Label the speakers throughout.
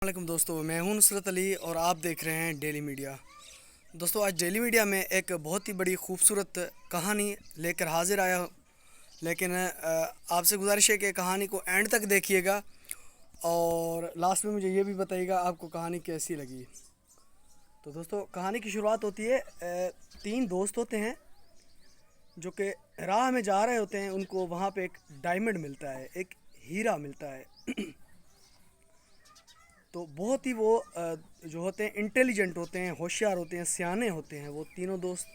Speaker 1: वालेकुम दोस्तों, मैं हूं नुसरत अली और आप देख रहे हैं डेली मीडिया। दोस्तों, आज डेली मीडिया में एक बहुत ही बड़ी खूबसूरत कहानी लेकर हाजिर आया हूं, लेकिन आपसे गुजारिश है कि कहानी को एंड तक देखिएगा और लास्ट में मुझे ये भी बताइएगा आपको कहानी कैसी लगी। तो दोस्तों, कहानी की शुरुआत होती है, तीन दोस्त होते हैं जो कि राह में जा रहे होते हैं। उनको वहाँ पे एक डायमंड मिलता है, एक हीरा मिलता है। तो बहुत ही वो जो होते हैं इंटेलिजेंट होते हैं, होशियार होते हैं, सियाने होते हैं वो तीनों दोस्त।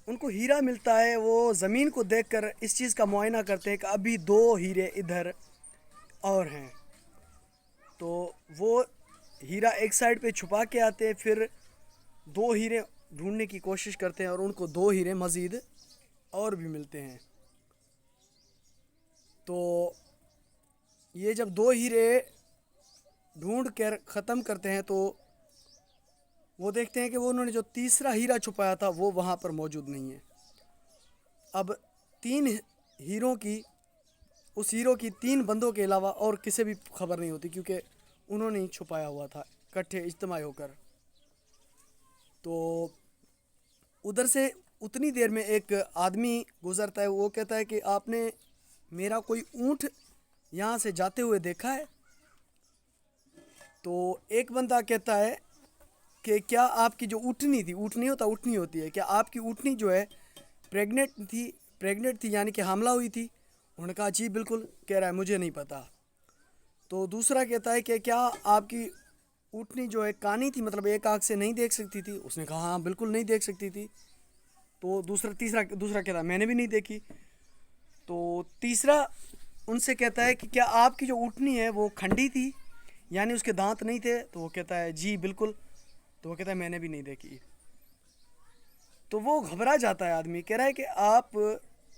Speaker 1: उनको हीरा मिलता है, वो ज़मीन को देखकर इस चीज़ का मुआयना करते हैं कि अभी दो हीरे इधर और हैं। तो वो हीरा एक साइड पे छुपा के आते हैं, फिर दो हीरे ढूंढने की कोशिश करते हैं और उनको दो हीरे मज़ीद और भी मिलते हैं। तो ये जब दो हीरे ढूंढ कर ख़त्म करते हैं तो वो देखते हैं कि वो उन्होंने जो तीसरा हीरा छुपाया था वो वहाँ पर मौजूद नहीं है। अब तीन हीरों की, उस हीरो की तीन बंदों के अलावा और किसी भी खबर नहीं होती, क्योंकि उन्होंने ही छुपाया हुआ था इकट्ठे इज्तिमा होकर। तो उधर से उतनी देर में एक आदमी गुज़रता है। वो कहता है कि आपने मेरा कोई ऊँट यहाँ से जाते हुए देखा है? तो एक बंदा कहता है कि क्या आपकी जो ऊँटनी थी, ऊँट नहीं होता, ऊँटनी होती है, क्या आपकी ऊँटनी जो है प्रेग्नेंट थी यानी कि हामला हुई थी? उन्होंने कहा जी बिल्कुल। कह रहा है मुझे नहीं पता। तो दूसरा कहता है कि क्या आपकी ऊँटनी जो है कानी थी, मतलब एक आँख से नहीं देख सकती थी? उसने कहा हाँ बिल्कुल नहीं देख सकती थी। तो दूसरा कहता है मैंने भी नहीं देखी। तो तीसरा उनसे कहता है कि क्या आपकी जो ऊँटनी है वो खंडी थी, यानी उसके दांत नहीं थे? तो वो कहता है जी बिल्कुल। तो वो कहता है मैंने भी नहीं देखी। तो वो घबरा जाता है आदमी, कह रहा है कि आप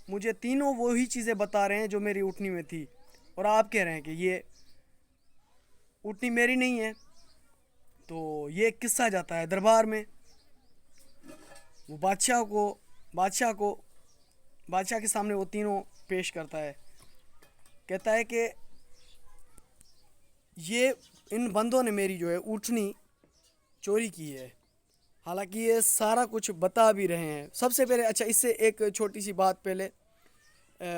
Speaker 1: मुझे तीनों वही चीज़ें बता रहे हैं जो मेरी ऊँटनी में थी, और आप कह रहे हैं कि ये ऊँटनी मेरी नहीं है। तो ये किस्सा जाता है दरबार में। वो बादशाह के सामने वो तीनों पेश करता है। कहता है कि ये इन बंदों ने मेरी जो है ऊँटनी चोरी की है, हालांकि ये सारा कुछ बता भी रहे हैं। सबसे पहले अच्छा, इससे एक छोटी सी बात पहले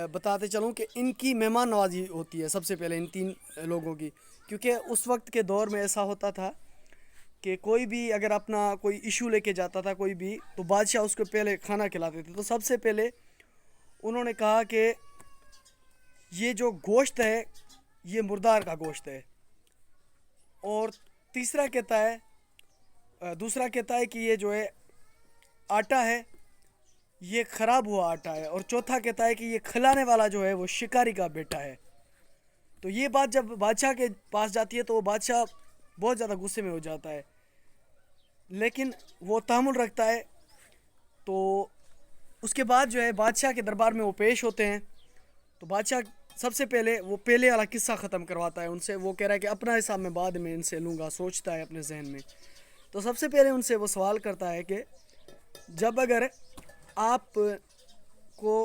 Speaker 1: बताते चलूँ कि इनकी मेहमान नवाजी होती है सबसे पहले इन तीन लोगों की, क्योंकि उस वक्त के दौर में ऐसा होता था कि कोई भी अगर अपना कोई इशू लेके जाता था कोई भी, तो बादशाह उसको पहले खाना खिलाते थे। तो सबसे पहले उन्होंने कहा कि ये जो गोश्त है ये मुर्दार का गोश्त है। और दूसरा कहता है कि ये जो है आटा है ये ख़राब हुआ आटा है। और चौथा कहता है कि ये खिलाने वाला जो है वो शिकारी का बेटा है। तो ये बात जब बादशाह के पास जाती है तो वो बादशाह बहुत ज़्यादा गुस्से में हो जाता है, लेकिन वो तहम्मुल रखता है। तो उसके बाद जो है बादशाह के दरबार में वो पेश होते हैं। तो बादशाह सबसे पहले वो पहले वाला किस्सा ख़त्म करवाता है उनसे। वो कह रहा है कि अपना हिसाब मैं बाद में इनसे लूँगा, सोचता है अपने जहन में। तो सबसे पहले उनसे वो सवाल करता है कि जब अगर आप को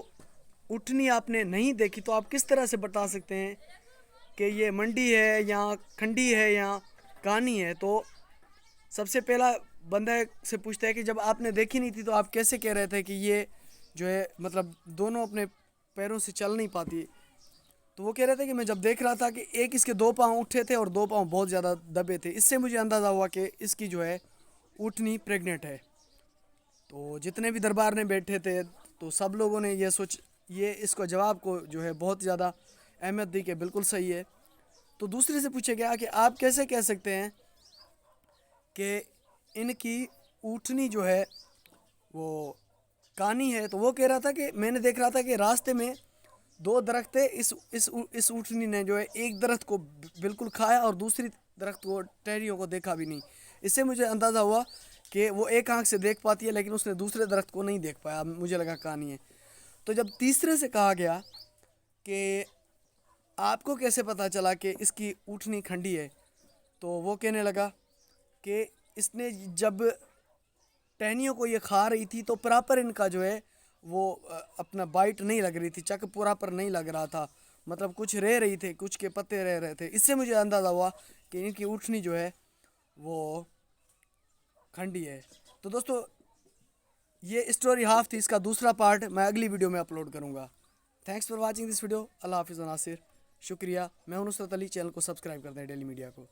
Speaker 1: ऊँटनी आपने नहीं देखी तो आप किस तरह से बता सकते हैं कि ये मंडी है या खंडी है या कहानी है? तो सबसे पहला बंदा से पूछता है कि जब आपने देखी नहीं थी तो आप कैसे कह रहे थे कि ये जो है मतलब दोनों अपने पैरों से चल नहीं पाती? तो वो कह रहे थे कि मैं जब देख रहा था कि एक इसके दो पाँव उठे थे और दो पाँव बहुत ज़्यादा दबे थे, इससे मुझे अंदाज़ा हुआ कि इसकी जो है ऊँटनी प्रेग्नेंट है। तो जितने भी दरबार में बैठे थे तो सब लोगों ने ये इसको जवाब को जो है बहुत ज़्यादा अहमियत दी कि बिल्कुल सही है। तो दूसरे से पूछा गया कि आप कैसे कह सकते हैं कि इनकी ऊँटनी जो है वो कानी है? तो वो कह रहा था कि मैंने देख रहा था कि रास्ते में दो दरख्त थे, इस ऊँटनी ने जो है एक दरख्त को बिल्कुल खाया और दूसरी दरख्त को टहनियों को देखा भी नहीं। इससे मुझे अंदाज़ा हुआ कि वो एक आंख से देख पाती है लेकिन उसने दूसरे दरख्त को नहीं देख पाया। मुझे लगा कहानी है। तो जब तीसरे से कहा गया कि आपको कैसे पता चला कि इसकी ऊँटनी खंडी है, तो वो कहने लगा कि इसने जब टहनियों को ये खा रही थी तो प्रॉपर इनका जो है वो अपना बाइट नहीं लग रही थी, चक पूरा पर नहीं लग रहा था, मतलब कुछ रह रही थे, कुछ के पत्ते रह रहे थे। इससे मुझे अंदाज़ा हुआ کہ ان کی اٹھنی جو ہے وہ کھنڈی ہے. تو دوستو یہ اسٹوری ہاف تھی, اس کا دوسرا پارٹ میں اگلی ویڈیو میں اپلوڈ کروں گا. Thanks for watching this video. اللہ حافظ ناصر. شکریہ. میں ہوں نصرت علی. چینل کو سبسکرائب کر دیں ڈیلی میڈیا کو.